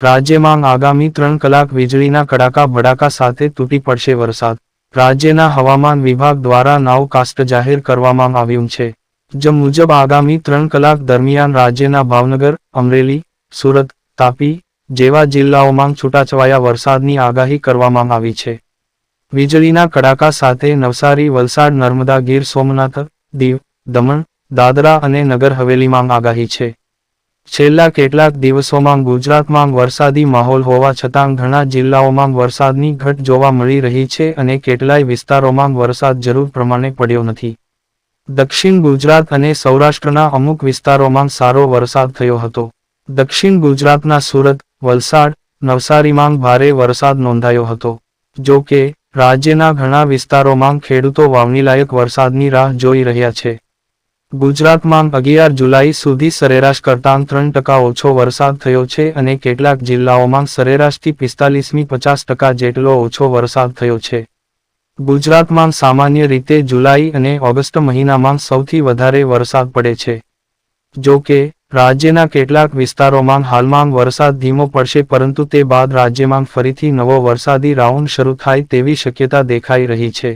રાજ્યમાં આગામી 3 કલાક વીજળીના કડાકા ભડાકા સાથે તૂટી પડશે વરસાદ. રાજ્યના હવામાન વિભાગ દ્વારા નાવકાસ્ટ જાહેર કરવામાં આવ્યું છે. જે મુજબ આગામી 3 કલાક દરમિયાન રાજ્યના ભાવનગર, અમરેલી, સુરત, તાપી જેવા જિલ્લાઓમાં છૂટાછવાયા વરસાદની આગાહી કરવામાં આવી છે. વીજળીના કડાકા સાથે નવસારી, વલસાડ, નર્મદા, ગીર સોમનાથ, દીવ, દમણ, દાદરા અને નગર હવેલીમાં આગાહી છે. છેલ્લા કેટલાક દિવસોમાં ગુજરાતમાં વરસાદી માહોલ હોવા છતાં ઘણા જિલ્લાઓમાં વરસાદની ઘટ જોવા મળી રહી છે અને કેટલાય વિસ્તારોમાં વરસાદ જરૂર પ્રમાણે પડ્યો નથી. દક્ષિણ ગુજરાત અને સૌરાષ્ટ્રના અમુક વિસ્તારોમાં સારો વરસાદ થયો હતો. દક્ષિણ ગુજરાતના સુરત, વલસાડ, નવસારીમાં ભારે વરસાદ નોંધાયો હતો. જો કે રાજ્યના ઘણા વિસ્તારોમાં ખેડૂતો વાવણીલાયક વરસાદની રાહ જોઈ રહ્યા છે. ગુજરાતમાં 11 જુલાઈ સુધી સરેરાશ કરતાં 3% ઓછો વરસાદ થયો છે અને કેટલાક જિલ્લાઓમાં સરેરાશથી 45થી 50% જેટલો ઓછો વરસાદ થયો છે. ગુજરાતમાં સામાન્ય રીતે જુલાઈ અને ઓગસ્ટ મહિનામાં સૌથી વધારે વરસાદ પડે છે. જો કે રાજ્યના કેટલાક વિસ્તારોમાં હાલમાં વરસાદ ધીમો પડશે, પરંતુ તે બાદ રાજ્યમાં ફરીથી નવો વરસાદી રાઉન્ડ શરૂ થાય તેવી શક્યતા દેખાઈ રહી છે.